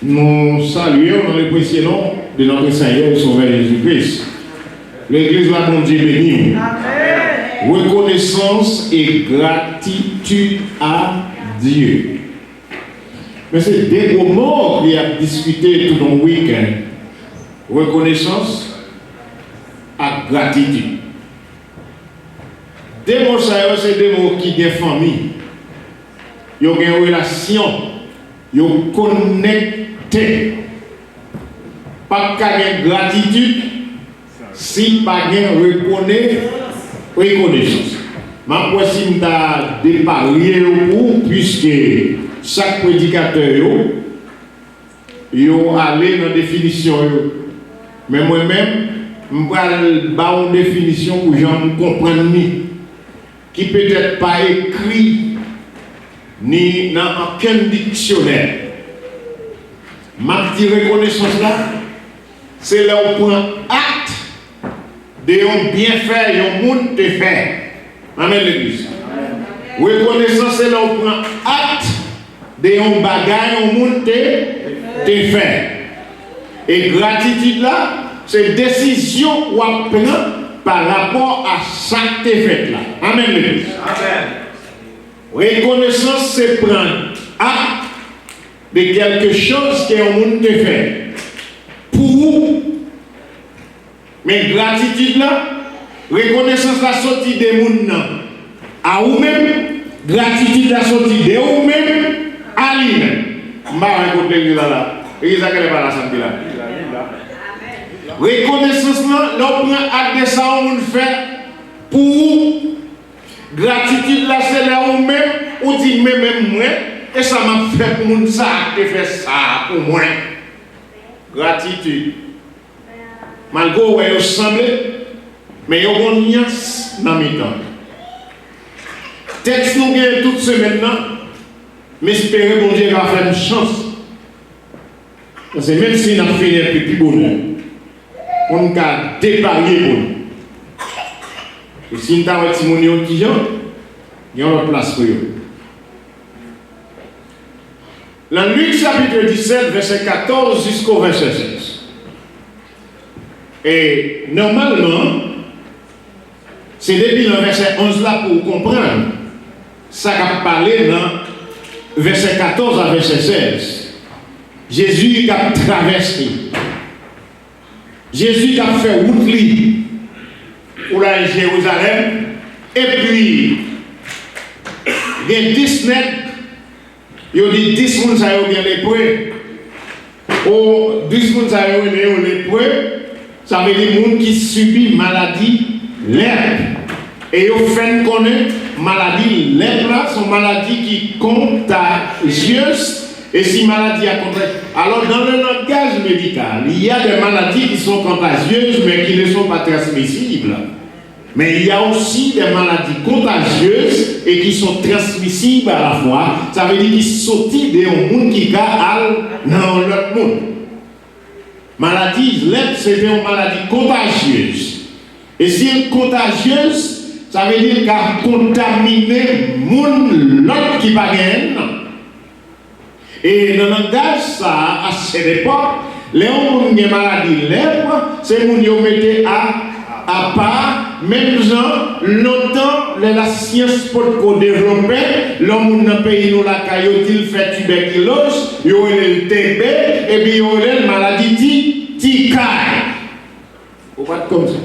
Nous saluons dans le précieux nom de notre Seigneur et Sauveur Jésus-Christ. L'Église va nous dire béni. Reconnaissance et gratitude à Dieu. Mais c'est des moments qu'il y a discuté tout le week-end. Reconnaissance et gratitude. Des mots, c'est des mots qui ont famille. Ils ont une relation. Ils ont connecté. Pas de gratitude si pas de reconnaissance. Ma voici m'a déparlé puisque chaque prédicateur yo allé dans définition mais moi-même je vais une définition pour gens comprendre qui peut-être pas écrit ni dans aucun dictionnaire. Ma petite reconnaissance là, c'est là où on prend acte de un bienfait, un monde te fait. Amen l'église. Reconnaissance, c'est là où on prend acte de un bagage, un monde te fait. Et gratitude là, c'est décision qu'on prend par rapport à chaque fait là. Amen l'église. Reconnaissance, c'est prendre acte de quelque chose que un monde te fait. Pour vous. Mais gratitude là, reconnaissance la sortie des monde à vous-même, gratitude la sortie de vous-même à lui-même. Je vais raconter là. Et ça qu'elle est pas la santé là. Reconnaissance là, l'on prend acte de ça on fait pour gratitude là c'est là vous-même, ou dit même moi et ça m'a fait pour moun ça te fait ça pour moi. Gratitude. Malgré où elle semble, mais il y a une nuance dans mes temps. Texte nous gagne toute semaine, mais espérez bon Dieu va faire une chance. Parce que même si nous avons fait un petit bonheur, on a dépareillé pour nous. Et si nous avons un petit monnaie au Tijan, il y a une place pour eux. Dans Luc chapitre 17, verset 14 jusqu'au verset 16. Et normalement, c'est depuis le verset 11 là pour comprendre. Ça a parlé dans verset 14 à verset 16. Jésus a traversé. Jésus a fait route pour aller à Jérusalem. Et puis, il y a 10 nègres. Il y a dit 10 personnes qui ont bien lépreux. Ou 10 personnes qui ont bien lépreux. Ça veut dire les gens qui subissent maladie lèpre. Et ils fait connaître maladie lèpre, c'est une maladie qui est contagieuse. Et si maladie a contagieuse. Alors dans le langage médical, il y a des maladies qui sont contagieuses mais qui ne sont pas transmissibles. Mais il y a aussi des maladies contagieuses et qui sont transmissibles à la fois. Ça veut dire qu'ils sont des gens qui sont dans l'autre monde. Maladie lèpre, c'est une maladie contagieuse. Et si elle est contagieuse, ça veut dire qu'elle a contaminé l'autre qui va gagner. Et dans le langage, ça, à cette époque, les gens qui ont maladie lèpre, c'est les gens qui mettent à part, même gens, longtemps, la science pour développer, l'homme dans le pays, nous la caillotte, fait tuberculose, il y a le TB, et puis il y a la maladie TICAI. Vous faites comme ça.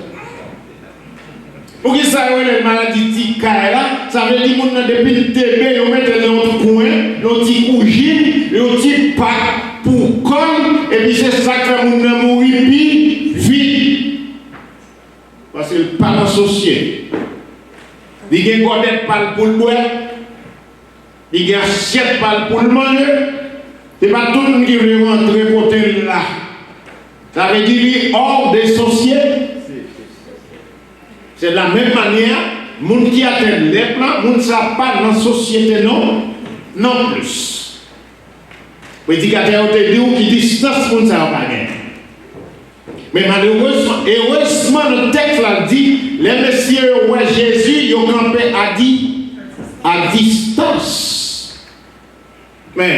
Pour qui ça y a la maladie TICAI là, ça veut dire que depuis le TB, ils mettent dans le coin, dans le petit cougine, dans le petit pack pour colle, et puis c'est ça que les gens mourir vite. Parce que le parent associé, il y a une godette pour le boire, il y a une assiette pour le manger, ce n'est pas tout le monde qui veut rentrer côté là. Ça veut dire qu'il est hors des sociétés. C'est de la même manière, les gens qui atteignent les plans, les gens ne sont pas dans la société non plus. Les éducateurs ont dit qui distance les gens ne pas gagner. Mais malheureusement, heureusement, le texte l'a dit, les messieurs ouais Jésus, ils ont campé à distance. Mais,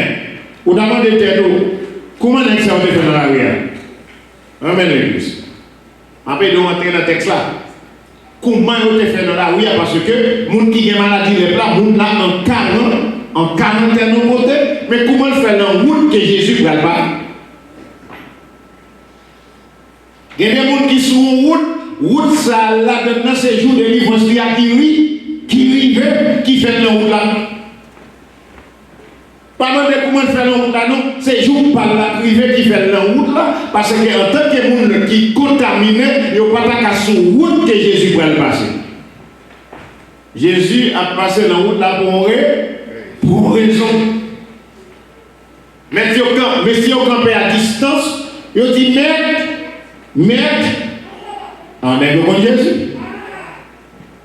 vous demandez comment est-ce que ça a été fait dans la rue? Amen l'église. Après, nous rentrons dans le texte là. Comment on te fait dans la rue parce que les gens qui ont maladie les plats, les gens là en quarantaine au côté, mais comment on fait dans la route que Jésus va le faire? Il y a des gens qui sont en route, ça là dedans c'est jour de délivrance qui fait la route là. Pas mal de comment faire la route là, non, c'est jour par la privée qui fait la route là, parce qu'en tant que monde qui contaminé, il n'y a pas qu'à sur route que Jésus va le passer. Jésus a passé la route là pour raison. Mais si on campe à distance, il dit maître, on est le bon Jésus.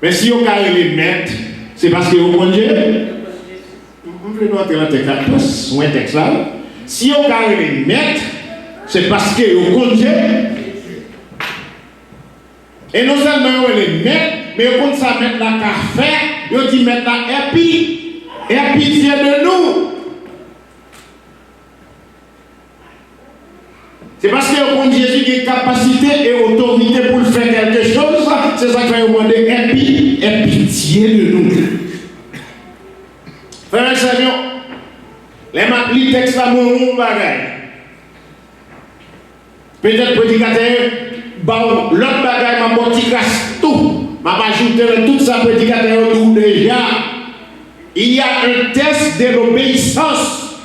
Mais si on carré les maîtres, c'est parce que vous bon Dieu. Vous voulez nous entrer dans le texte là. Si on carré les maîtres, c'est parce que vous bon Dieu. Et non seulement on les maîtres, mais on ça mettre la café, on dit mettre la et pitié de nous. C'est parce que au Jésus qui a capacité et autorité pour faire quelque chose, c'est ça qu'il va demander et pitié de nous. Frères et sœurs, les textes là, mon bagage. Peut-être prédicateur, l'autre bagage m'a motivé tout. ajouté dans toute sa prédication déjà. Il y a un test de l'obéissance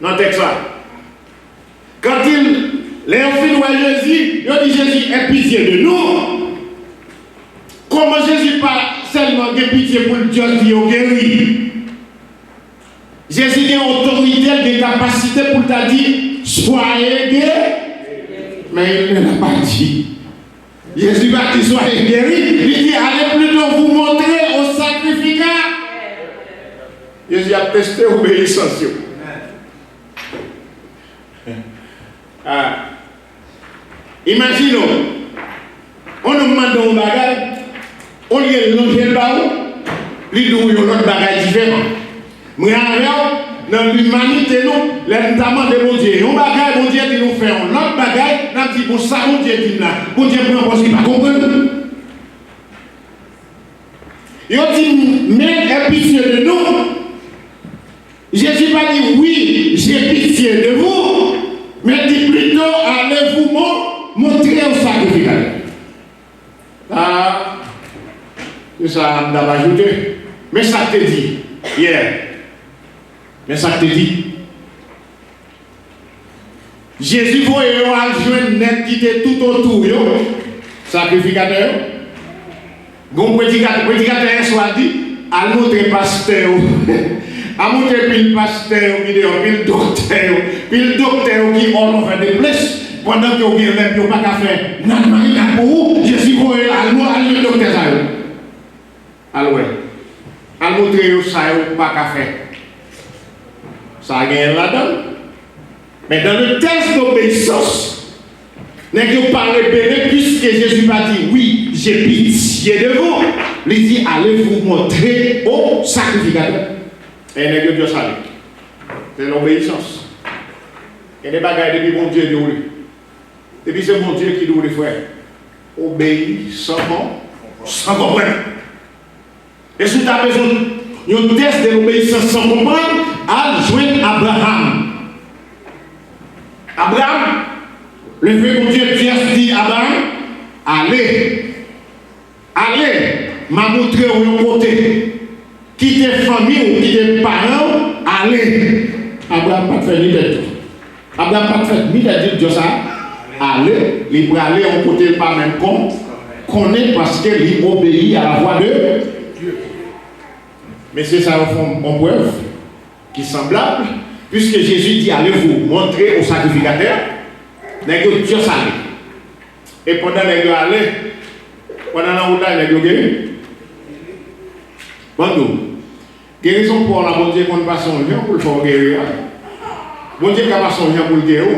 dans le texte. Quand les enfants voient Jésus, ils dit Jésus, aie pitié de nous. Comment Jésus pas seulement de pitié pour Dieu qui est guéri? Jésus a autorité, de capacité pour te dire, soyez guéris. Mais il ne l'a pas dit. Jésus va dire, soyez guéris. Il dit, allez plutôt vous montrer au sacrificat. Jésus a testé l'obéissance. Imaginons, on nous demande un bagage, on lui a longé le baou, lui dit, il y a un autre bagage différent. Mais dans l'humanité, nous, notamment de mon Dieu, un bagage, mon Dieu dit nous faire un autre bagage, nous dit, bon, ça, mon Dieu dit là, mon Dieu prend parce qu'il ne comprend pas. Il dit, mais aie pitié de nous. Jésus va dire, oui, j'ai pitié de vous, mais dit plutôt, allez-vous montrer au sacrificateur. Ah, c'est ça, on a ajouté. Mais ça te dit, hier. Mais ça te dit. Jésus voyait un jeune net qui était tout autour, sacrificateur. Bon prédicateur soit dit, à montrer pasteur, à montrer puis le pasteur, puis le docteur qui ont fait des blesses, pendant que vous n'avez pas qu'à faire, n'a pour Jésus voyait le docteur ça. Alors, à montrer ça, pas qu'à faire. Ça a gagné là-dedans. Mais dans le test d'obéissance, n'est-ce pas répété, puisque Jésus va dire, oui, j'ai pitié de vous. Il dit, allez vous montrer au sacrificateur. Et n'est-ce que Dieu salue. C'est l'obéissance. Il y a des bagages depuis bon Dieu de lui. Depuis c'est bon Dieu qui doit les faire. Obéir sans comprendre. Et si tu as besoin d'un test de l'obéissance sans comprendre, à joindre Abraham. Abraham, le vrai bon Dieu, Dieu dit à Abraham, allez, m'a montré où côté. Quittez famille ou quittez parents, allez. Abraham pas fait ni de Abraham pas fait ni de Dieu ça. Allez, il peut aller au côté pas même connaît parce qu'il obéit à la voix de Dieu. Mais c'est ça au fond, mon preuve, qui est semblable, puisque Jésus dit allez vous montrer au sacrificateur, n'est que Dieu salé. Et pendant les gars aller, pendant la route là, les gars guéris. Bon, guérison pour la bon Dieu qu'on ne passe son lien pour le faire guérir. Bon Dieu qui a pas son lien pour le guérir,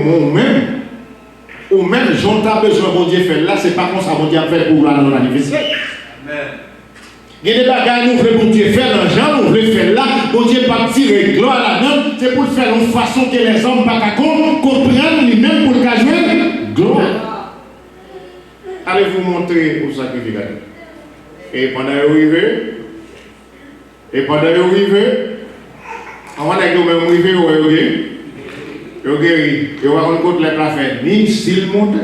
ou même, j'en ai besoin, bon Dieu fait là, c'est pas comme ça, bon Dieu a fait pour la non-anniversaire. Amen. Il y a des bagages nous voulons bon Dieu faire l'argent, nous voulons faire là, bon Dieu pas tirer gloire là-dedans, c'est pour le faire de façon que les hommes ne comprennent comprendre lui-même pour le cas jouer gloire. Allez vous montrer au sacrificateur. Et pendant que vous arrivez, avant que vous arrivez, vous guéri, vous va rencontrer les plafons, ni s'il monte,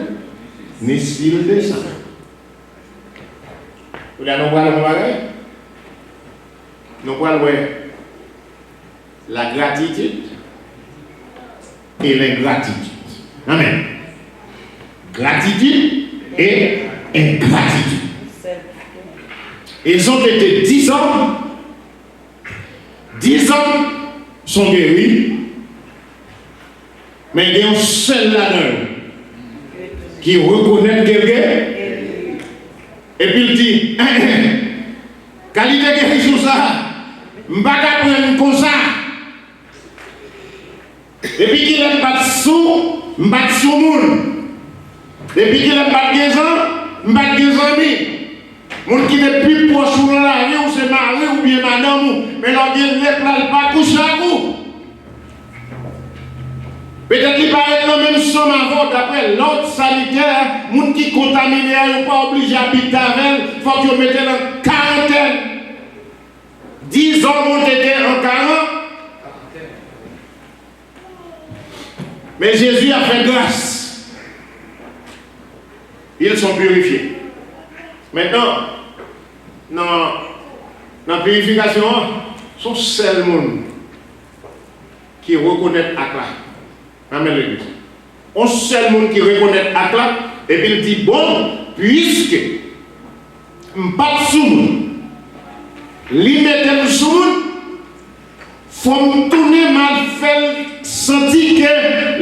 ni s'il descend. Vous avez nous parlons la gratitude et l'ingratitude. Amen. Gratitude et ingratitude. Ils ont été 10 ans. 10 hommes sont guéris. Mais il y a un seul là-dedans qui reconnaît quelqu'un. Et puis il dit, qualité de guérison ça, je ne vais pas prendre comme ça. Et puis qu'il aime battre sous, je battre sous le monde. Et puis qu'il aime battre des gens, je battre des amis. Moun qui est plus proche dans la vie, ou c'est mari ou bien madame, mais l'on dit ne pas coucher à vous. Peut-être qu'il va être dans le même somme avant, d'après l'autre sanitaire, moun qui contaminé, ils ne sont pas obligés d'habiter avec, il faut qu'ils mettent en quarantaine. 10 hommes ont été en quarantaine. Mais Jésus a fait grâce. Ils sont purifiés. Maintenant, dans la purification, sont seul monde qui reconnaît l'acte là. Amen l'église. On seul monde qui reconnaît l'acte là, et puis il dit bon, puisque je ne suis pas sous, limiter sous, il faut me tourner mal faire sentir que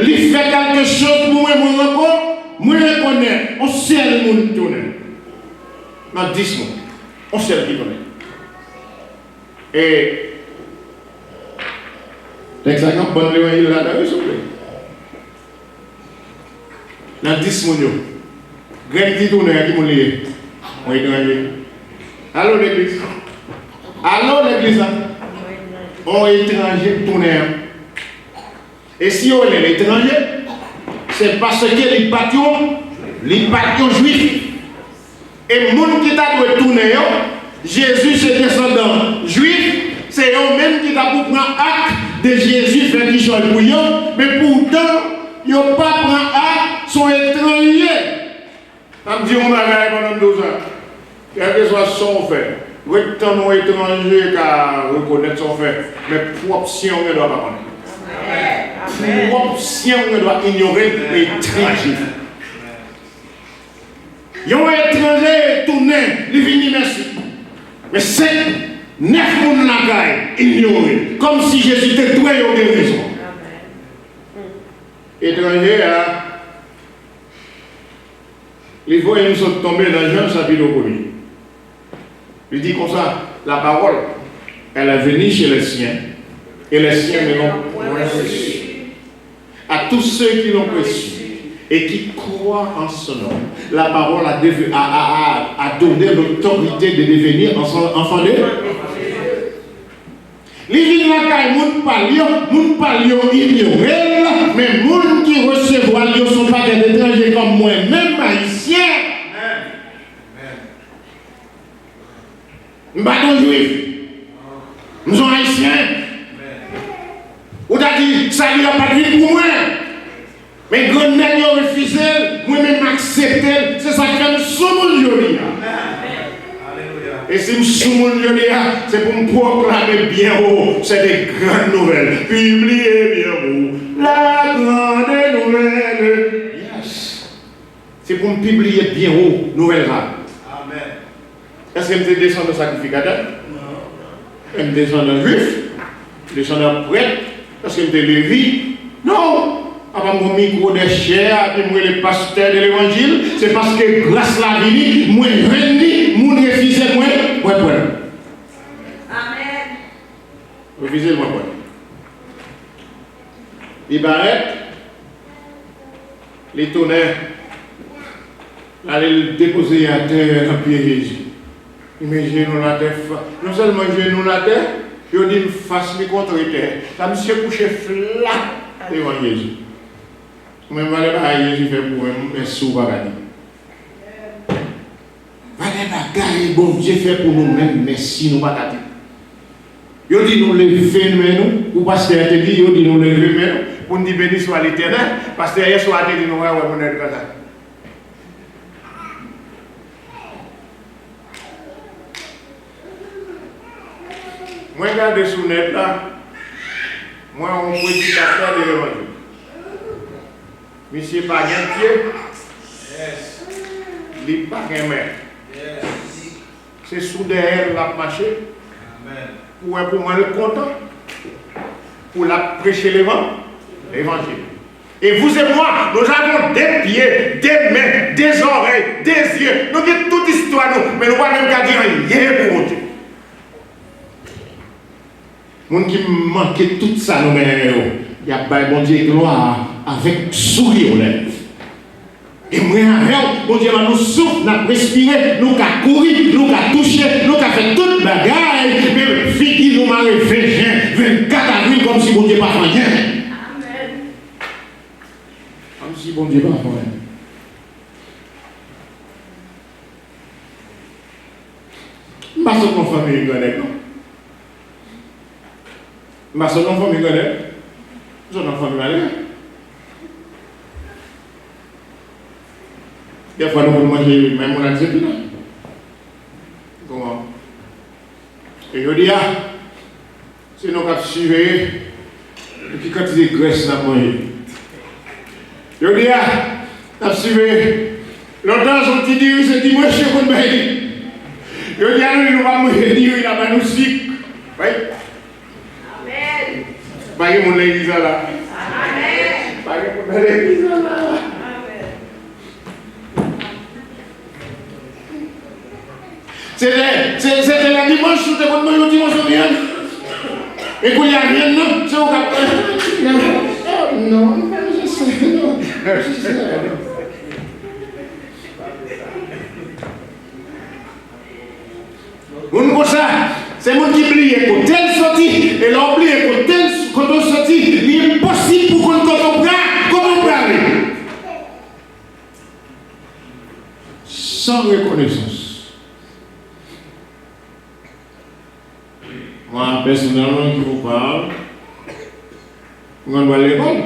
il fait quelque chose pour moi, moi reconnais, on seul monde tourner. Dans 10 mots, on seul qui connaît. Et l'examen bonne l'évangile là-dedans, s'il vous plaît. Dans 10 mots, Greg dit tourner qui m'ont lié. On étranger. Allô l'église. Allô l'église. On étranger tourner. Et si on est l'étranger, c'est parce que les bâtons juifs. Et les gens qui t'a tourner, Jésus c'est descendant juif, c'est eux-mêmes qui t'a pour prendre acte de Jésus fait qui change pour eux, mais pourtant, ils n'ont pas pris acte, sont étrangers. On me dit, on va aller pendant 12 ans. Quel que soit son fait, rectant étranger qu'à reconnaître son fait, mais propre si on ne doit pas connaître. Propre si on ne doit ignorer l'étranger. Ils ont étranger tourné, ils viennent merci. Mais c'est 9 personnes la caille, ignoré. Comme si Jésus était doué au guérison. Étranger, il faut qu'ils sont tombés dans Jean chapitre 1er. Il dit comme ça, la parole, elle est venue chez les siens, et les siens ne l'ont point reçue. À tous ceux qui l'ont reçu et qui croient en son nom, la parole a donné l'autorité de devenir enfant de Dieu. Les gens qui parlent ignorés, mais les gens qui reçoivent ne sont pas des étrangers comme moi-même, haïtiens. Nous ne sommes pas juifs. Nous sommes haïtiens. Ou t'as dit, ça n'y a pas de vie pour moi. Mais grand nègre ont refusé, moi-même accepté. C'est ça que nous sommes aujourd'hui. Et si nous sommes aujourd'hui, c'est pour me proclamer bien haut. C'est des grandes nouvelles. Publiez bien haut la grande nouvelle. Yes. C'est pour me publier bien haut, nouvelle rare. Amen. Est-ce que je descends de sacrificateur? Non. Je descends d'un juif? Je descends d'un prêtre? Est-ce que je Lévi? Non. Avant mon micro des chers, et moi le pasteur de l'évangile, c'est parce que grâce à la vie, moi je mon refusé, moi, Amen. Refusé, moi, il paraît, les tonnerres, aller le déposer à terre en pied Jésus. Imaginez nous la terre, non seulement nous la terre, je dis face les contre terre. Ça me s'est couché flat devant Jésus. Même les Jésus fait pour un sous paradis. Les bagailles, bon Dieu fait pour nous-mêmes, merci nous pas gâter. Yo dit nous lever nous, ou pasteur te dit yo dit nous lever nous, pour nous dire béni soit l'Éternel, pasteur hier soir te dit nous ouais mon être comme ça. Moi regarde sous net là, moi on prédicateur de l'évangile. Monsieur pas gain pied. Yes. Il pas gain main. Yes. C'est sous derrière la marché. Amen. Pour moi le content. Pour la prêcher l'évangile. Et vous et moi, nous avons des pieds, des mains, des oreilles, des yeux. Nous avons toute histoire, mais nous ne pouvons même pas dire rien pour Dieu. Moun qui manquait tout ça, nous il y a bon Dieu gloire avec sourire aux lèvres. Et moi, bon Dieu, nous souffle, nous respirer, nous avons couru, nous avons touché, nous avons fait toute bagaille. Mais fille nous m'a fait 24 avril comme si bon Dieu n'a pas fait rien. Amen. Comme si bon Dieu n'a pas fait rien. Je ne sais pas si mon famille connaît, non? Je ne sais pas si mon famille connaît. Je ne sais pas si mon famille connaît. Des fois, nous pouvons manger même on a dit comment? Et je dis, c'est nous qui suivons, et puis quand il est graisse, nous avons mangé. Je dis, nous suivons, longtemps, son petit dieu, c'est dimanche, je ne sais pas. Je dis, nous allons manger, il a pas nous sucre. Oui? Amen. Pas que mon église là. Amen. Pas que mon église là. C'était la dimanche, c'était comme le dimanche bien. Et qu'il y a rien, non, c'est au cap. Non, je sais, non. On comme ça, c'est moi qui oublie pour telle sortie, et l'oublie pour telle sortie, il est impossible pour qu'on comprenne comment parler. Sans reconnaissance. Moi, personnellement, je vous parle, on va à l'école.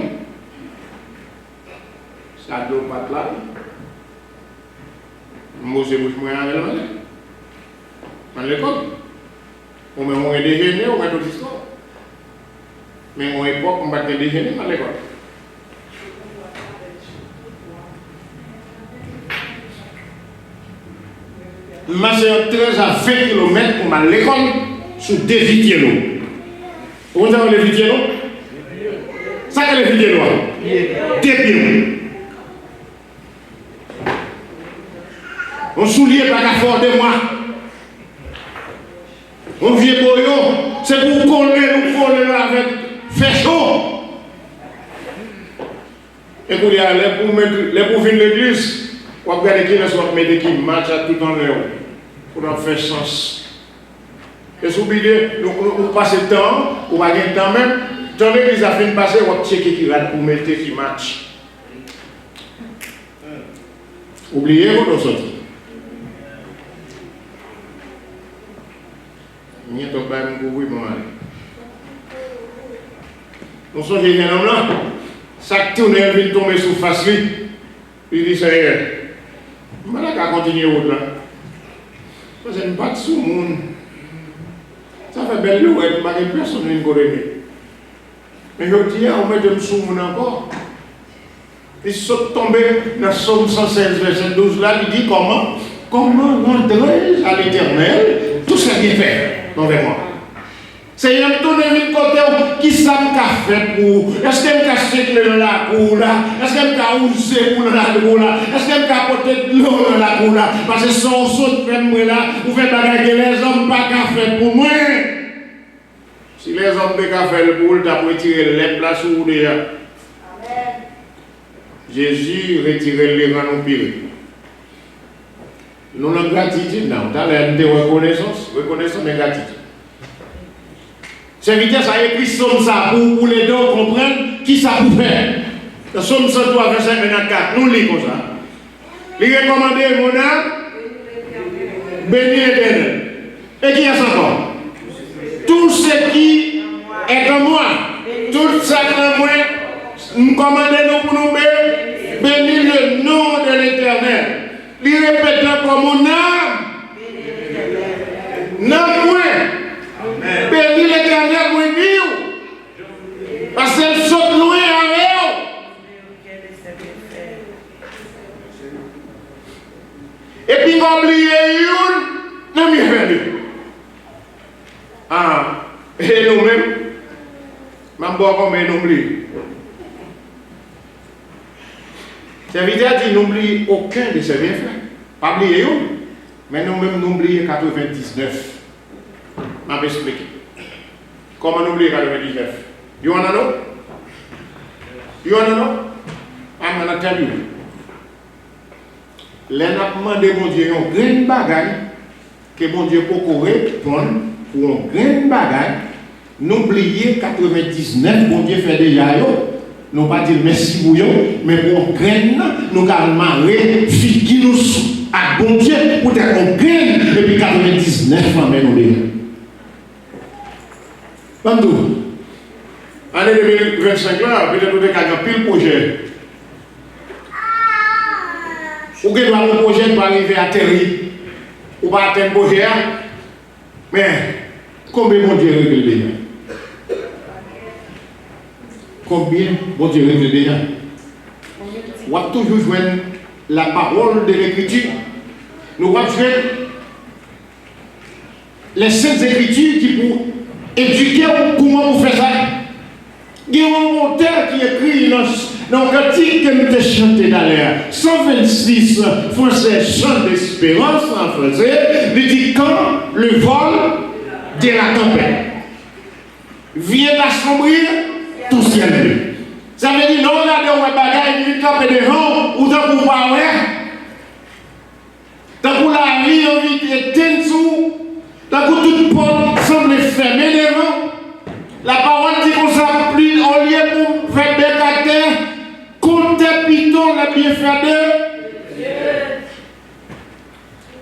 Ça doit pas être là. Moi, c'est bouche moyen avec le à l'école. On m'a déjeuné, on m'a tout discours. Mais à mon époque, on m'a déjeuné à l'école. Je marche 13 à 20 km pour aller à l'école. Sur des vidéos. Vous savez les vidéos? Ça que les vidéos? Des pieds. On soulier pas qu'à fort de moi. On vient boyau, c'est pour coller avec fait chaud. Et pour y aller, pour venir l'église, on va regarder qui les soit mettre qui match à tout en l'air. Pour en faire sens. Et si vous oubliez, nous passons le temps, ou pas le temps même, dans l'église a fait passer, on va checker qui rate pour mettre qui match. Oubliez votre sortie. Il y a un peu de bruit pour moi. On sent qu'il y a un homme là, ça tourne, il vient tomber sur face lui. Il dit ça y est. Je ne vais pas continuer l'autre là. Parce que je ne pas sous le monde. Ça fait belle loi, il n'y a personne qui ne connaît. Mais je dis, on met de sous le monde encore. Il saute tombé dans Somme 116, verset 12 là, il dit comment rentrer à l'éternel, tout ça bien fait. Non, vraiment. C'est un tourné de côté qui s'aime fait pour. Est-ce qu'elle m'a acheté la cour là? Est-ce qu'elle m'a ousé pour la cour là? Est-ce qu'elle m'a apporté de l'eau dans la cour là? Parce que son saut fait moi là, vous faites bagarre les hommes pas qu'à faire pour moi. Si les hommes ne peuvent faire le boule, tu as retiré les places où vous êtes. Jésus retire les rangs au pire. Nous avons gratitude, nous avons de reconnaissance et gratitude. C'est vite ça écrit somme ça pour les deux comprendre qui ça pour faire. Le somme 103, verset 24, nous lisons comme ça. Il recommande mon âme, béni l'éternel. Et qui est encore? Tout ce qui est en moi, tout ça qui est en moi, nous commandons pour nous bénir le nom de l'éternel. Il répète comme mon âme. Non, moi. Bénis l'éternel, moi, Dieu. Parce qu'elle saute loin avec eux. Et puis, oublier une, non, mais venu. Ah, et nous-mêmes, même bon, comme nous oublions. Serviteur dit n'oublie aucun de ses bienfaits. Pas oublier une, mais nous-mêmes n'oublions 99. Je vais expliquer. Comment n'oublier 99? You wanna know? You wanna know? I'm gonna tell you. L'enapement de mon Dieu, un grand bagage que mon Dieu peut répondre pour un grand bagage. N'oubliez 99, mon Dieu fait déjà. Nous ne pas dire merci pour eux, mais pour un grand, nous allons marrer, figuer nous à bon Dieu pour être un grand, et puis 99, mais nous les. Bandou, année 2025 là, peut-être que vous avez un pile projet. Ou que un projet pour arriver à terre, ou pas atteindre le projet, mais Combien mon Dieu règle déjà? Combien mon Dieu règle déjà? On va toujours joindre la parole de l'Écriture. Nous allons joindre les saintes Écritures qui pour éduquer comment vous faites ça. Il y a un auteur qui écrit dans le cantique que nous avons chanté d'ailleurs, 126 français chant d'espérance en français, il dit quand le vol de la tempête vient d'assombrir tout ciel bleu. Ça veut dire non, regardez où bagaille, il campe devant, ou tant qu'on va voir, tant qu'on la vie envie d'éteindre sous, tant que toute porte semble fermée devant. La parole dit qu'on s'applique au lieu pour faire des caractères, comptez piton les bienfaiteurs.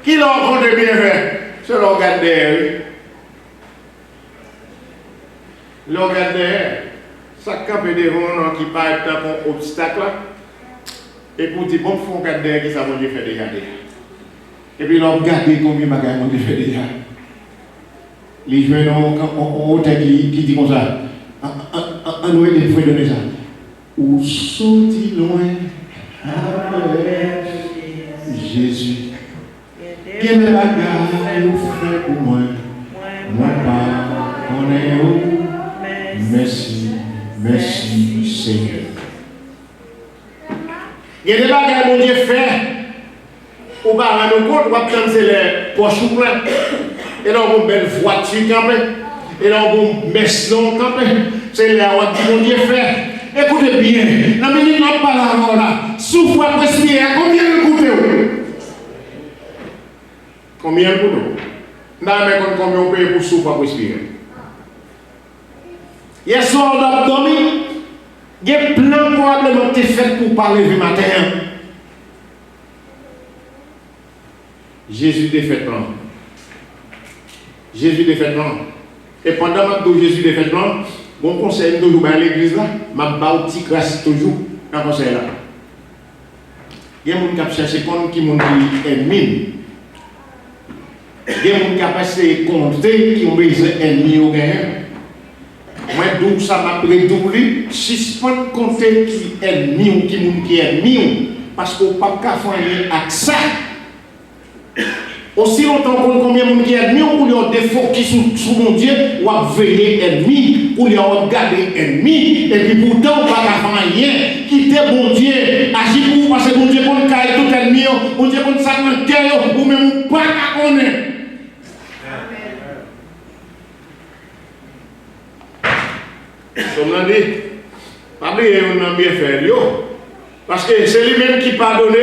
Qui leur compte les bienfaits? C'est l'organe derrière. L'organe derrière, ça campe devant qui parle d'un obstacle et pour dire bon, il faut regarder qui ça va Dieu faire déjà. Et puis, l'on regarde combien de bagages on fait déjà. Les jeunes ont qui dit comme ça, en nous il faut donner ça. Où sont-ils loin avec Jésus? Quel bagage nous fait pour moi? Moi pas, on est où? Merci, merci Seigneur. Il y a des bagages mon Dieu fait. Ou pas rendre compte, on va prendre les poches pleines. Et là, on a une belle voiture quand même. Et là, on a une maison quand même. C'est là où on dit, mon Dieu fait. Écoutez bien, la minute n'a pas la mort là. Souffle à respirer. Combien de coupez? Combien de coupez? Non, mais combien on paye pour souffle à respirer? Hier soir, on a dormi. Il y a plein de probablement fait pour parler du matin. Jésus défait plan. Jésus défait plan. Et pendant que Jésus défait plan, mon conseil toujours à l'église là, ma bauti grâce toujours dans le conseil là. Il y a des gens qui cherchent qui m'ont dit ennemi. Il y a des gens qui passé compter qui ont besoin d'ennemis au gain. Moi, donc ça m'a redoublé. Suspendre compter qui est ennemi ou qui est ennemi. Parce qu'on ne peut pas faire avec ça. Aussi longtemps qu'on combien de gens qui est ennemi, ou les défauts qui sont sous mon Dieu, ou à veiller ennemi, ou les regarder ennemi, et puis pourtant, on ne peut pas faire rien. Quitter mon Dieu, agir pour vous, parce que mon Dieu, qu'on caille tout ennemi, mon Dieu, qu'on s'accorde le cœur, ou même pas qu'à connaître. Comme on dit, pas oublier on a bien fait, parce que c'est lui-même qui pardonne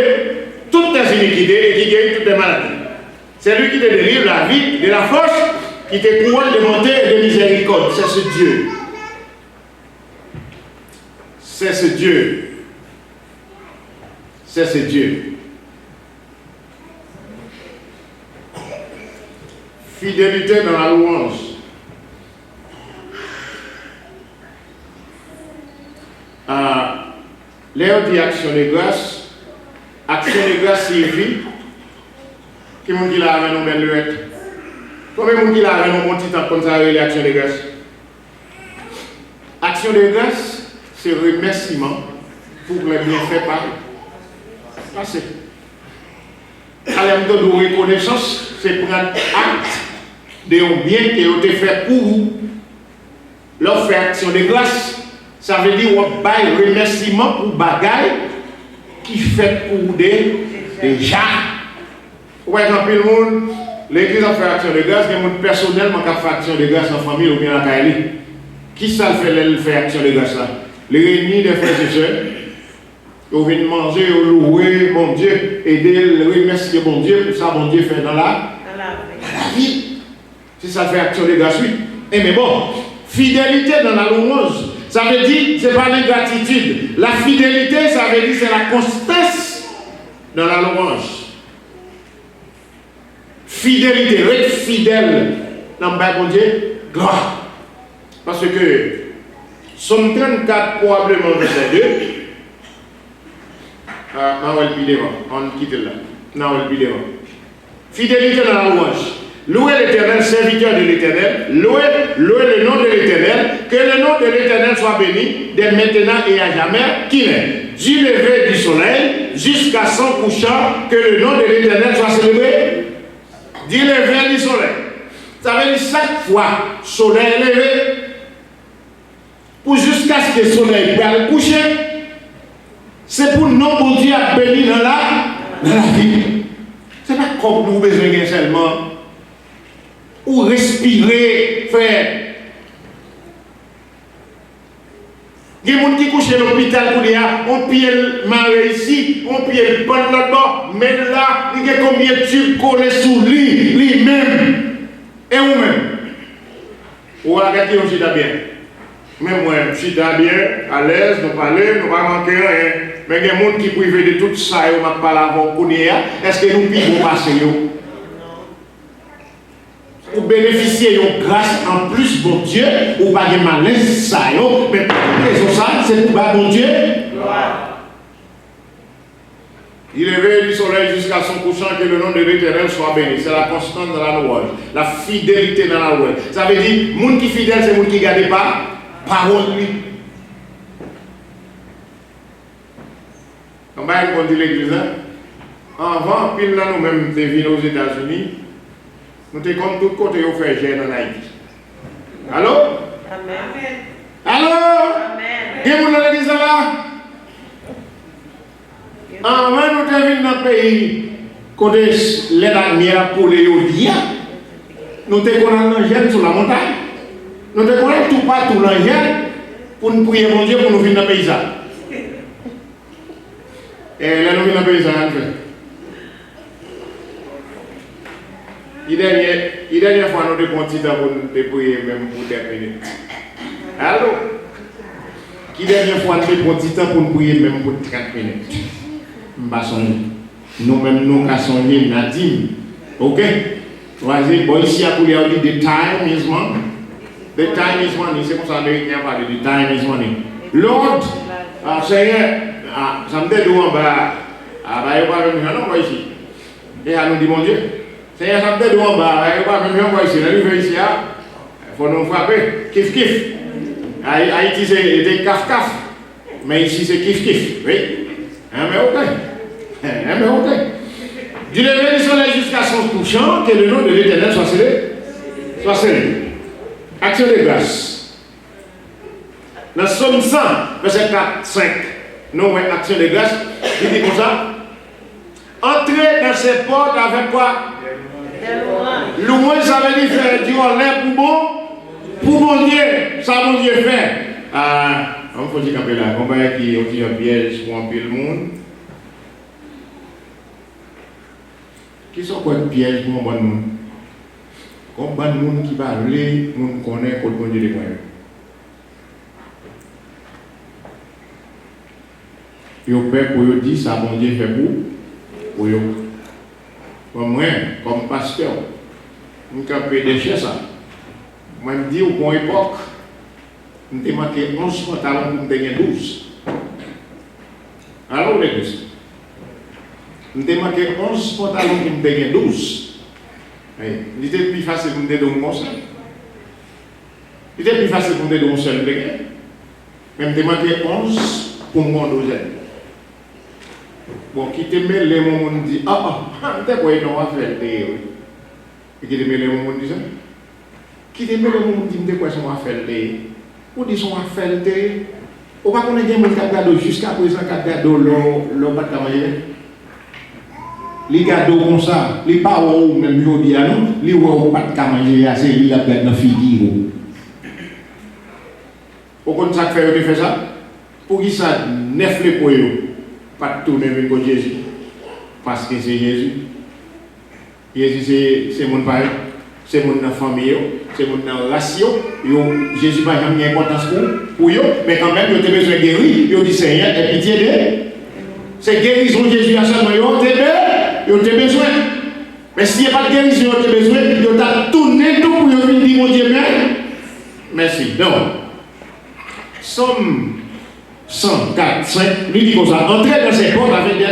toutes tes iniquités et qui guérit toutes tes maladies. C'est lui qui te délivre la vie de la force, qui te couronne de bonté et de miséricorde. C'est ce Dieu. C'est ce Dieu. C'est ce Dieu. Fidélité dans la louange. L'air dit action de grâce. Action de grâce signifie qui m'ont dit là avec nos belles luettes. Combien m'ont dit là avec nos petits temps comme ça avec l'action de grâce? Action de grâce, c'est remerciement pour les bienfaits par passé. Alors, de reconnaissance, c'est prendre acte de bien qui ont été fait pour vous. Leur fait action de grâce. Ça veut dire qu'on baille remerciement pour bagaille qui fait pour déjà. Vous voyez, dans le monde, l'église a fait action de grâce, il y a des gens personnellement qui fait action de grâce en famille ou bien en Kaili. Qui ça fait action de grâce là? Les réunis des frères et sœurs, ils viennent manger, ils louer mon Dieu, aider, remercier mon Dieu pour ça, mon Dieu fait dans la vie. Si ça fait action de grâce, oui. Et mais bon, fidélité dans la louange. Ça veut dire, ce n'est pas l'ingratitude. La fidélité, ça veut dire, c'est la constance dans la louange. Fidélité, être fidèle dans le bon Dieu, grave. Parce que, Somme 34, probablement verset 2, on quitte là. Fidélité dans la louange. Louez l'Éternel, serviteur de l'Éternel. Louez le nom de l'Éternel. Que le nom de l'Éternel soit béni dès maintenant et à jamais. Qu'il est du lever du soleil jusqu'à son couchant. Que le nom de l'Éternel soit célébré. Du lever du soleil. Ça veut dire chaque fois, soleil est levé. Pour jusqu'à ce que le soleil puisse coucher. C'est pour nous, pour Dieu, à bénir dans la vie. Ce n'est pas comme nous besoin seulement. Ou respirer, faire. Il y a des gens qui couchent à l'hôpital, on pied mal ici, on pied pas là-bas, mais là, il y a combien de tubes collés sous lui-même. Et vous-même. Ou regardez, on chita bien. Même moi, je suis bien, à l'aise, nous parler, nous ne pas manquer rien. Mais il y a des gens qui privent de tout ça, et on ne parle pas avant. Est-ce que nous pouvons passer? Pour bénéficier de grâce en plus, bon Dieu, ou pas de malaise, ça, mais pour raison ça, c'est pour bon Dieu. Il éveille du soleil jusqu'à son couchant, que le nom de l'Éternel soit béni. C'est la constance dans la louange, la fidélité dans la louange. Ça veut dire, monde qui est fidèle, c'est monde qui ne garde pas parole lui. Comment on dit l'église? Avant, pile là, nous-mêmes, nous venus aux États-Unis. Nous sommes comme tout côté où fait gêne en Haïti. Allô? Amen. Allô? Amen. Qui vous l'avez dit ça là? Avant nous sommes venus dans le pays, côté les dernières pour les Yodia, nous sommes connus l'angèle sur la montagne. Nous sommes connus tout partout l'angèle pour nous prier mon Dieu pour nous venir dans le pays. Et là nous venons dans le pays. La dernière fois, nous avons continué à prier même pour 10 minutes. Allô? La dernière fois, nous avons continué à prier même pour 30 minutes. Nous-mêmes, nous avons sonné Nadim. Ok? Bon, ici, à Koulia, on dit the time is money. The time is money. C'est comme ça, l'Américain parle de the time is money. Lord, Seigneur, ça me dit où on va. Ah, bah, il va venir, non, on va ici. Et à nous dit, mon Dieu. Seigneur, ça me dit où on va. Il va venir, on va ici. Il faut nous frapper. Kif, kif. Haïti, c'est kaf, kaf. Mais ici, c'est kif, kif. Oui. Mais ok. Mais ok. Du lever du soleil jusqu'à son couchant, que le nom de l'Éternel soit célébré. Soit célébré. Action de grâce. Dans Somme 100, verset 4, 5, nous avons action de grâce. Il dit comme ça. Entrez dans ces portes avec quoi? Louange, ça veut dire faire du honneur pour bon Dieu. Ça, bon Dieu fait. On faut dire qu'après là, on va qui ont un piège pour un peu le monde. Qui sont quoi de piège pour un bon monde? Comme bon monde qui va aller, monde connaît qu'on bon Dieu les moyens. Et au père pour dire ça, bon Dieu fait pour eux. Comme moi, comme pasteur, je peux déchirer ça. Moi, je me dis, au bon époque, je me marqué 11 pantalons pour me gagner 12. Alors, l'église. Je me marqué 11 pantalons pour me gagner 12. Il était plus facile pour me donner mon seul. Il était plus facile pour me donner mon seul. Mais je me marqué 11 pour mon deuxième. Bon, qui te met les moments dit t'es quoi, il va faire des. Et qui te met les moments dit ça? Qui te met les moments dit, t'es quoi, ils va faire des. Ou dit, sont à faire des. Ou pas qu'on ait des gens qui gardent jusqu'à présent, qui gardent l'eau pas de manger. Les gardent comme ça, les parents ou même aujourd'hui, non, les ou pas de manger, c'est lui qui a gardé dans figure. Au contraire, ça fait ça? Pour qui ça, neuf les poils. Pas tourner avec Jésus. Parce que c'est Jésus. Jésus, c'est mon père, c'est mon famille, c'est mon race. Jésus n'a jamais d'importance pour eux, mais quand même, il a besoin de guérir. Il dit Seigneur, aie pitié d'eux. C'est guérison Jésus à seulement. Il a besoin. Mais s'il n'y a pas de guérison, il a besoin. Il a tourné tout pour lui dire mon Dieu, merci. Donc, Somme 104, 5, lui dit comme ça, entrez dans ces portes avec des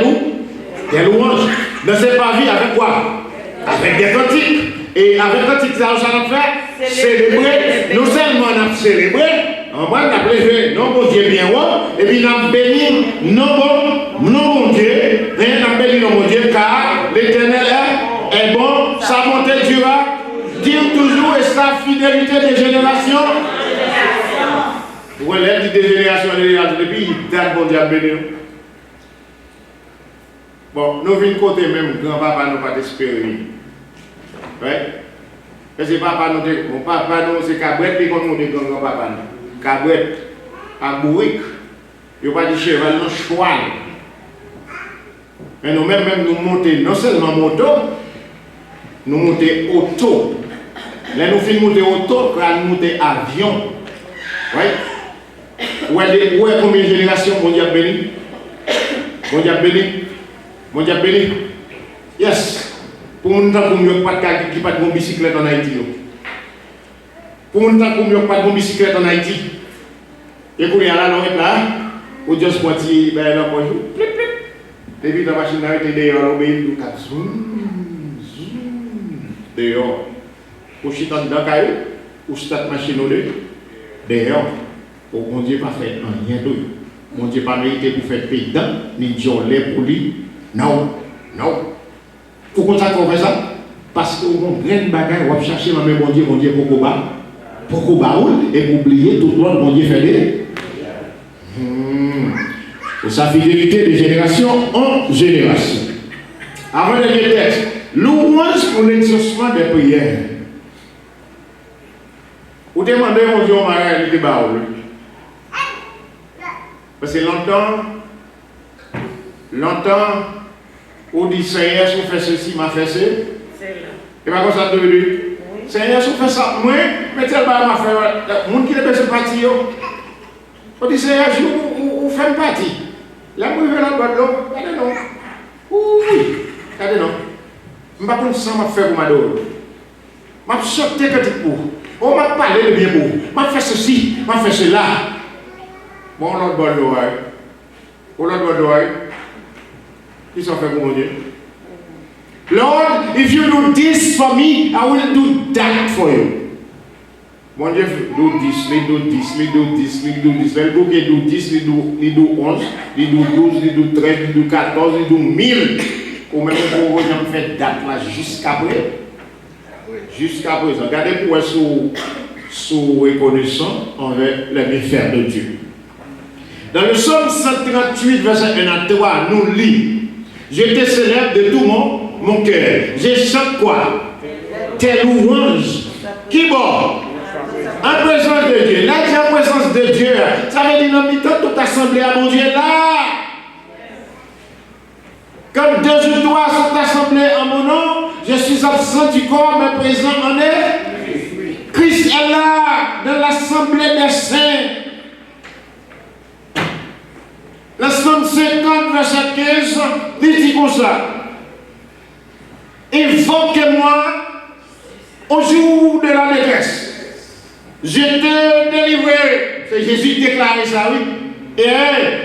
louanges, dans ces pavillons avec quoi? Avec des cantiques. Et avec un petit ça nous fait célébrer. Non seulement on a célébré, on a levé non bon Dieu bien haut, et puis on a béni non bon Dieu, et on a béni non bon Dieu, car l'Éternel est bon, sa bonté durera, dire toujours et sa fidélité des générations. Vous voyez, des générations, depuis il date bon Dieu à bénir. Bon, nous venons côté même, grand-papa nous pas espérer. Oui? Parce que papa nous, mon papa nous, c'est Cabret, puis comme nous dit grand-papa nous. Cabret, à Bourrique, il n'y a pas de cheval, non, cheval. Mais nous-mêmes, nous montons, non seulement moto, nous montons auto. Là, nous finissons monter auto, nous montons avion. Oui? Où est combien de générations, mon Dieu béni? Mon Dieu béni? Mon Dieu béni? Yes! Pour mon temps, il n'y a pas de pas de bicyclette en Haïti. Pour mon temps, il n'y a pas de bicyclette en Haïti. Et quand il y a là, on est là, on dit que c'est ben là, bonjour. Et puis la machine a été dehors, on obéit, on a zoom, dehors. Pour chiter dans le caillou, ou start machine dehors. Pour mon Dieu pas fait rien d'autre. Mon Dieu pas mérité pour faire payer dedans, ni joler pour lui. Non, non. Pourquoi ça qu'on fait ça? Parce qu'on a plein de bagages, on va chercher ma mère, mon Dieu, pour et pour oublier tout le monde, mon Dieu fait des. Et sa fidélité de génération en génération. Avant de dire texte, louange pour l'exaucement des prières. Vous demandez, mon Dieu, on m'a dit, parce que longtemps, on dit Seigneur, si on fait ceci, m'a fait ceci. Et pas comme ça devenu. Seigneur, si on fait ça, moi, mais tel bas m'a fait. Le monde qui est besoin de partir, on dit Seigneur, on fait une partie. Là, on veut la boîte d'eau. Regardez non. Oui, regardez non. Je ne sais pas si je faire pour ma dose. Je vais sauter petit pour. On m'a parlé de bien pour. Je vais faire ceci, je vais faire cela. Bon, l'autre boîte d'eau. L'autre boîte d'eau. Qui s'en fait pour mon Dieu? Lord, if you do this for me, I will do that for you. Mon Dieu, do this, we do this, we do this, we do this. Le bouquet do this, we do 11, we do 12, we do 13, we do 14, we do 1000. Ou même pour vous, j'en fais date là jusqu'à présent. Jusqu'à présent. Regardez pour être sous reconnaissant envers les méfaits de Dieu. Dans le psaume 138, verset 1 à 3, nous lisons. Je te célèbre de tout mon cœur. Je chante quoi? Tes louanges. Qui bon? En présence de Dieu. Là, tu es en présence de Dieu. Ça veut dire, dans mi-temps, toute assemblée à mon Dieu là. Comme 2 ou 3 sont assemblés en mon nom, je suis absent du corps, mais présent en eux. Christ est là, dans l'assemblée des saints. La Somme 50, verset 15, il dit comme ça. Invoquez-moi au jour de la détresse. Je te délivrerai. C'est Jésus qui déclaré ça, oui. Et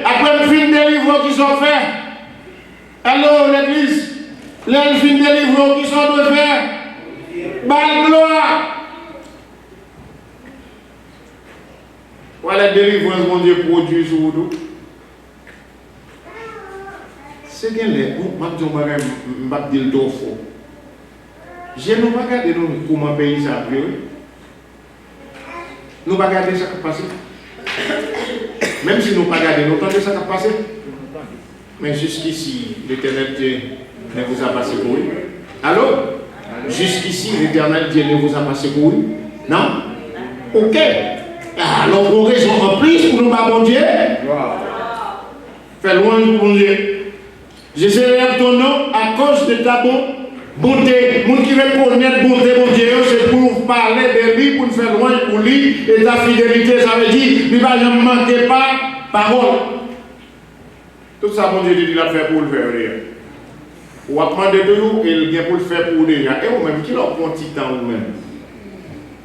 après le film délivré qu'ils ont fait, alors l'église, les films délivrés qu'ils sont de faire, belle gloire. Voilà la délivrance, mon Dieu, produit sur vous. C'est bien les gens, je vais dire le faux. Je ne vais pas regarder comment le pays s'est appelé. Nous ne vais pas regarder ce qui a passé. Même si nous ne pas regarder, nous entendons ce qui a passé. Mais jusqu'ici, l'Éternel Dieu ne vous a passé pour lui. Allô? Jusqu'ici, l'Éternel Dieu ne vous a passé pour lui. Non? Ok. Alors, on raison en plus pour nous pas bon Dieu. Fais loin de bon Dieu. Je célèbre ton nom à cause de ta bonté. Moun qui veut connaître bonté, mon Dieu, c'est pour nous parler de lui, pour nous faire loin pour lui. Et ta fidélité, ça veut dire, il ne va jamais manquer pas parole. Tout ça, mon Dieu, il a fait pour le faire. Ou à prendre de nous, il vient pour le faire pour déjà. Et vous-même, qui leur prend petit temps ou même?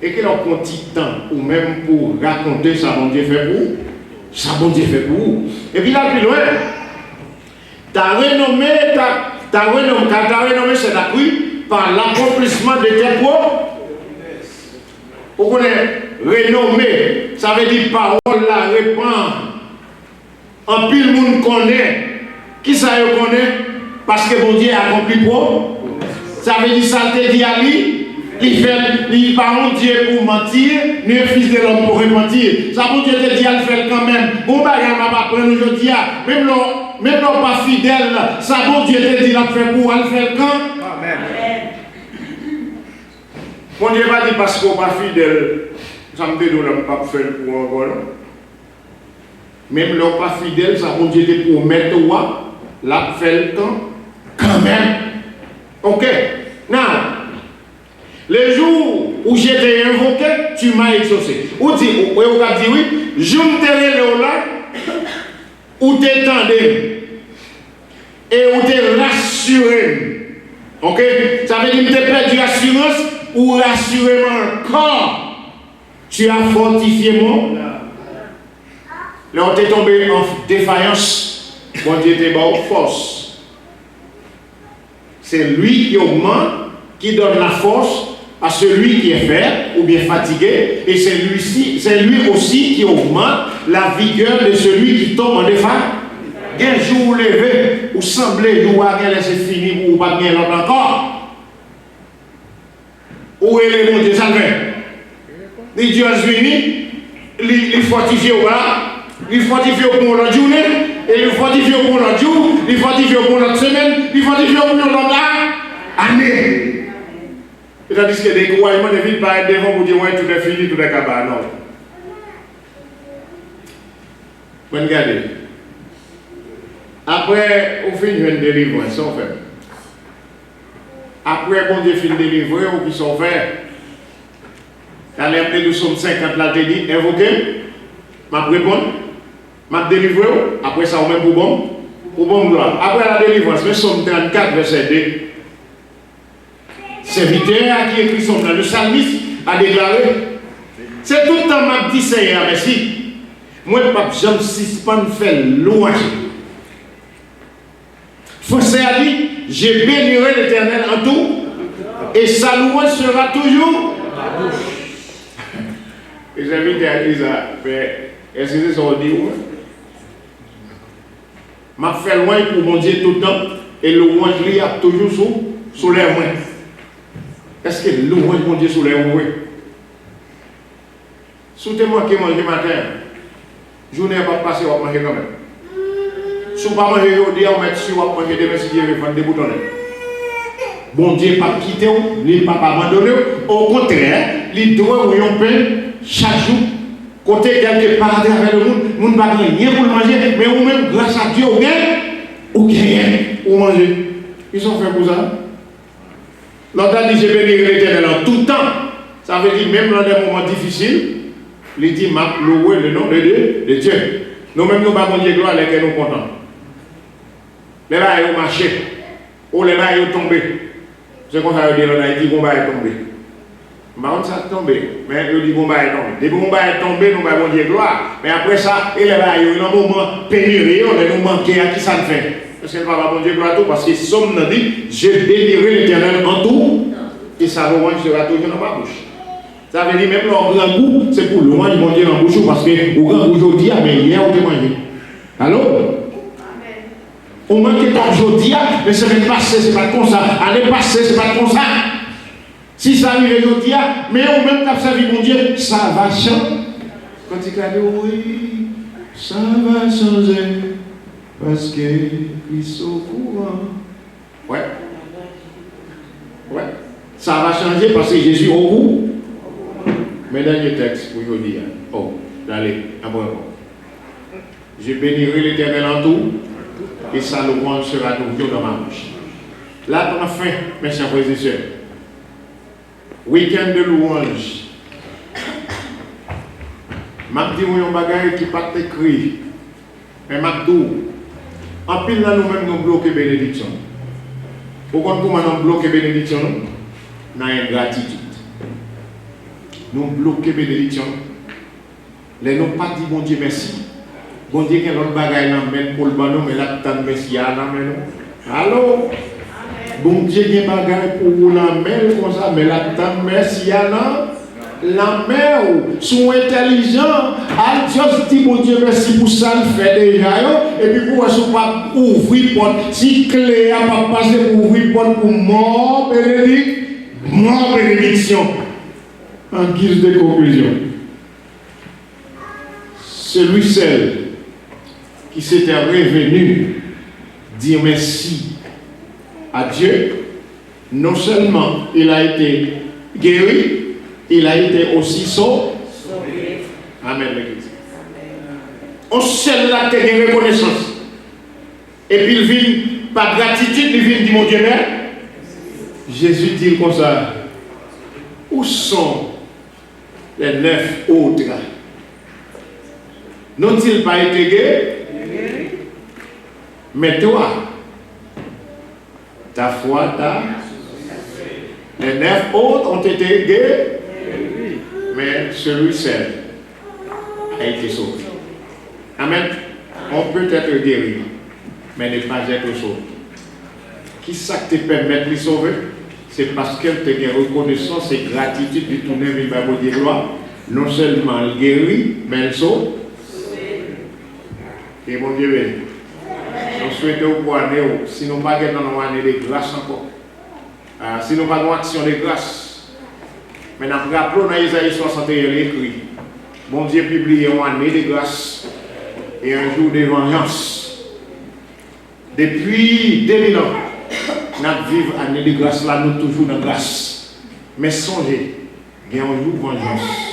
Et qui leur prend petit temps ou même pour raconter ça, mon Dieu fait pour vous? Ça, mon Dieu fait pour vous. Et puis là, plus loin. Ta renommée, c'est accru par l'accomplissement de tes Vous connaissez, renommé, ça veut dire parole la répand. En pile le monde connaît. Qui ça connaît? Parce que bon Dieu a accompli pour. Ça veut dire ça te dit à lui. Il parle Dieu pour mentir, ni le fils de l'homme pour repentir. Ça bon Dieu te dit à le faire quand même. Bon bagage m'a pas prendre aujourd'hui. Même non pas fidèle, ça bon Dieu te dit à le faire pour le faire quand. Amen. Mon Dieu va dire parce qu'on n'est pas fidèle, ça me dit de ne pas faire pour encore. Même l'on pas fidèle, ça bon Dieu te promet toi, la faire quand même. Ok. Now. Les jours où j'étais invoqué, tu m'as exaucé. Ou dit, ou dit oui, je me t'ai là, ou t'étendais, et où t'es rassuré. Ok? Ça veut dire que tu perdu l'assurance ou rassuré encore. Tu as fortifié mon. Là, on t'est tombé en défaillance. Bon Dieu t'est en force. C'est lui qui augmente, qui donne la force à celui qui est faible ou bien fatigué, et c'est lui aussi qui augmente la vigueur de celui qui tombe en défaillance. Un jour levé, ou semblez, vous avez laissé finir, ou pas bien l'autre encore. Où est le bon Dieu salvé? Les dieux unis, les fortifiés au bas, les fortifiés pour notre journée, et les fortifiés pour notre jour, les fortifiés pour notre semaine, les fortifiés pour notre année. Tandis que des croyants ne viennent pas être devant pour dire ouais, tout est fini, tout est cabane. Non. Regardez. Après, on fait une délivrance, on fait. Après, bon Dieu finit de délivrer, ou qui sont faits. Dans les nous sommes 50 là, tu dis, invoquez, m'a répondu, m'a délivré, après ça, on met pour bon gloire. Après la délivrance, nous sommes 34, verset 2. Serviteur qui écrit son nom, le psalmiste a déclaré, c'est tout le temps m'a dit Seigneur, merci. Moi, pas j'aime suspendre faire louange. Français a dit, je bénirai l'Éternel en tout, et sa louange sera toujours ma bouche. Et j'invite à dire ça, mais est-ce que c'est ce qu'on dit? M'a fait loin pour mon Dieu tout le temps, et le louange lui a toujours sous les mains. Est-ce que louange mon Dieu sous les mains? Si tu manques manger matin, journée va pas passer, on va manger quand même. Si on ne pas manger aujourd'hui, on va mettre sur, on va manger demain si Dieu veut faire des boutons. Bon Dieu pas quitter, il ne pas abandonner. Au contraire, il doit vous pain chaque jour. Côté quelque part à travers le monde, nous ne pas rien pour le manger, mais vous-même, grâce à Dieu, vous gagnez pour manger. Ils sont faits pour ça. L'autre a dit, je bénirai l'Éternel en tout temps. Ça veut dire, même dans des moments difficiles, il dit, m'a loué le nom de Dieu. Nous-mêmes, nous avons Dieu gloire, lesquels nous contents. Les là, ils ont marché. Ou les là, ils ont tombé. C'est comme ça, ils disent, ils disent, bon, bah, ils sont tombés. Bah, ça est tombé. Mais ils disent, bon, bah, ils sont tombés. Dès que bon, bah, ils sont tombés, nous avons Dieu gloire. Mais après ça, ils ont un moment pénurie, on nous manqué à qui ça ne fait. Parce qu'elle va pas bon Dieu gloire tout, parce que Somme nous dit, je bénirai l'Éternel en tout, et sa louange sera toujours dans ma bouche. Ça veut dire même leur grand goût, c'est pour louange mon Dieu dans la bouche, parce que au grand aujourd'hui, mais hier on te mangé. Allô? On manque pas aujourd'hui, mais semaine passée, c'est pas comme ça. Année passée, c'est pas comme ça. Si ça arrive aujourd'hui, mais au même cap ça mon Dieu, ça va changer. Quand il dit oui, ça va changer. Parce qu'ils sont au courant. Ouais. Ouais. Ça va changer parce que Jésus est au courant. Mais dernier texte pour aujourd'hui. Oh, allez, à moi. Je bénirai l'Éternel en tout, et sa louange sera toujours dans ma bouche. Là, pour la fin, mes chers frères et sœurs, week-end de louange. Je dis un bagage qui n'est pas écrit. Mais je dis, en pile là, nous-mêmes, nous bloquons bénédiction. Pourquoi nous bloquons bénédiction? Nous avons ingratitude. Nous bloquons bénédiction. Les nous pas dit bon Dieu merci. Bon Dieu, qu'il y a l'autre bagaille pour le banon, mais là, tu as merci à la main. Allô? Bon Dieu, qu'il y a bagaille pour vous la main comme ça, mais là, tu as merci à la la mère, sont intelligents, à juste dit, mon Dieu, merci pour ça, le fait déjà, et puis pour ne pas ouvrir porte, si clé a pas passé pour ouvrir porte pour mort bénédiction, en guise de conclusion. Celui seul qui s'était revenu dire merci à Dieu, non seulement il a été guéri, il a été aussi sauvé. Amen, l'Église. On seul là qui a une reconnaissance. Et puis il vient, par gratitude, il vient dire mon Dieu, mais Jésus dit comme ça, où sont les 9 autres? N'ont-ils pas été guéris? Mais toi, ta foi, les 9 autres ont été guéris. Mais celui seul a été sauvé. Amen. On peut être guéri, mais ne pas être sauvé. Qui ça te permet de le sauver? C'est parce qu'elle te gagne reconnaissance et gratitude de tourner vers la gloire. Non seulement elle guérit, mais elle sauve. Et mon Dieu, nous souhaitons au pouvoir, si nous n'avons pas de grâce encore, si nous n'avons pas d'action de grâce. Maintenant, rappelons dans Isaïe 61, écrit, mon Dieu publie une année de grâce et un jour de vengeance. Depuis 2000 ans, nous vivons année de grâce là, nous toujours dans la grâce. Mais songez, il y a un jour de vengeance.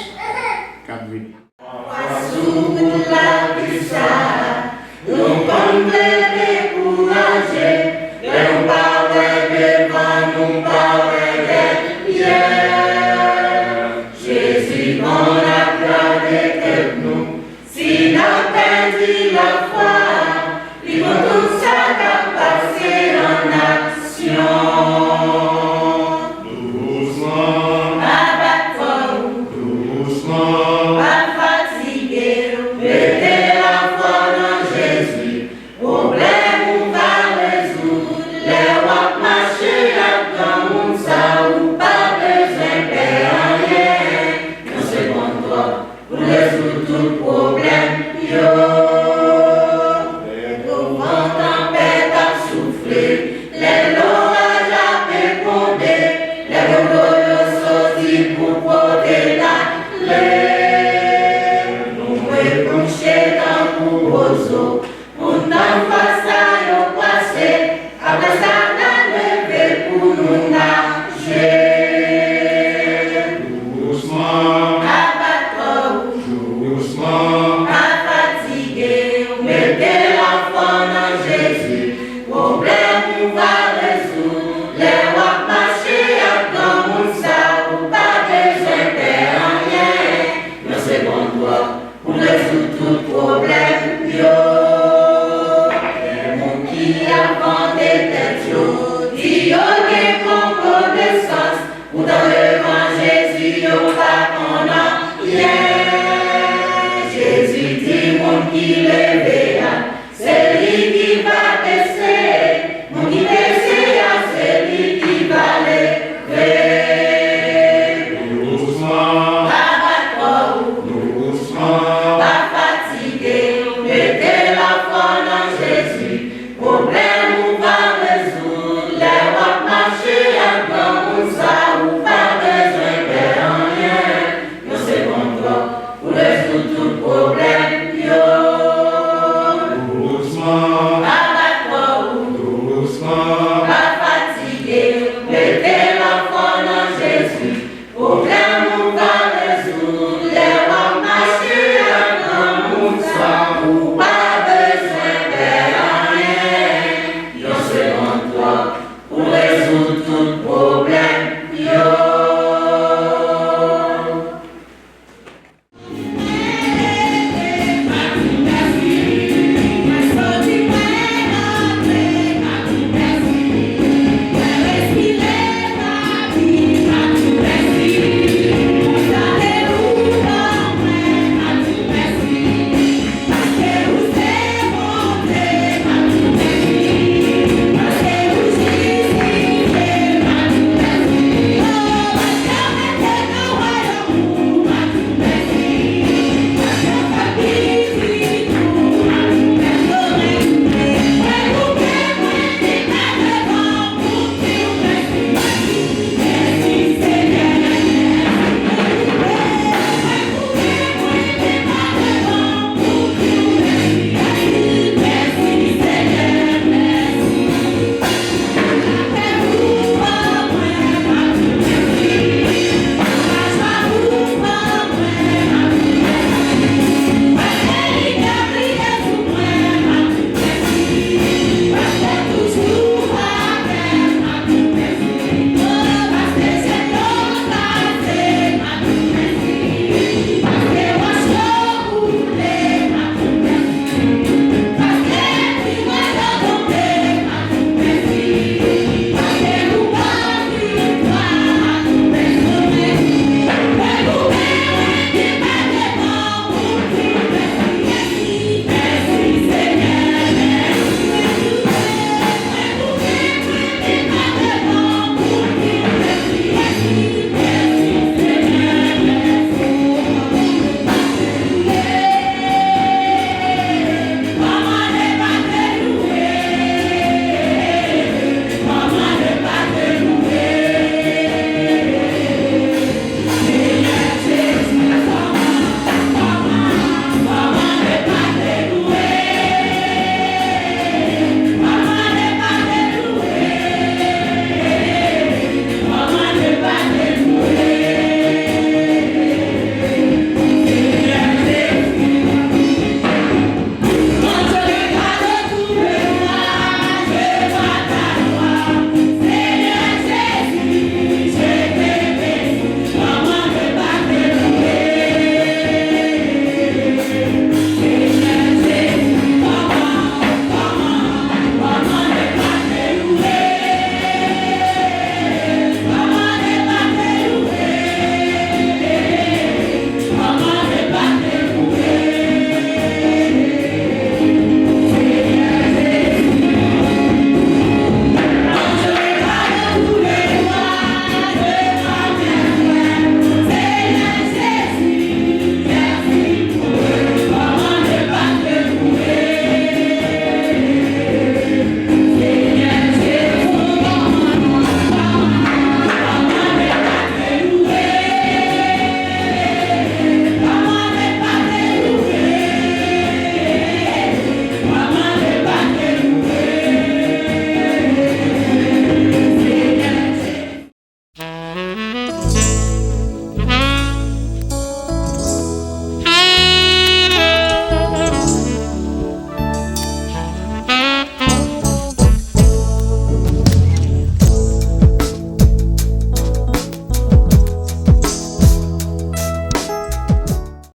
Avant des têtes, Dieu, qui a des connaissances, ou dans